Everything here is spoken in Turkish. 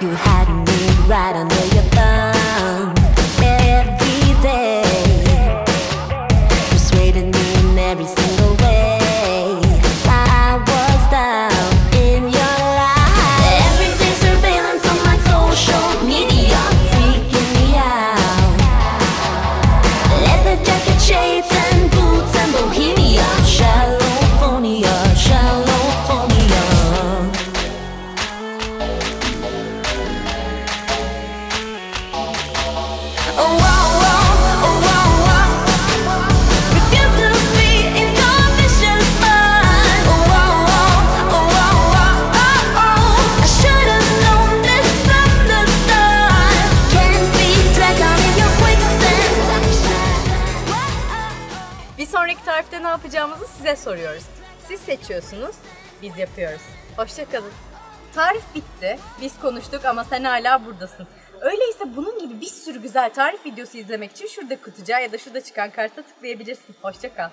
You had me right under your thumb every day, persuaded me in every single way. I was down in your life. Everyday surveillance on my social media, freaking me out. Leather jacket, shades and boots and bohemia, shallowphonia, shallowphonia. Oh, oh, oh, oh, oh, oh. Refuse to be in your vicious mind. Oh, oh, oh, oh, oh, oh, oh. I should have known this from the start. Can't be dragged down in your quicksand. Bir sonraki tarifte ne yapacağımızı size soruyoruz. Siz seçiyorsunuz, biz yapıyoruz. Hoşça kalın. Tarif bitti. Biz konuştuk ama sen hala buradasın. Öyleyse bunun gibi bir sürü güzel tarif videosu izlemek için şurada kutucuğa ya da şurada çıkan karta tıklayabilirsin. Hoşça kal.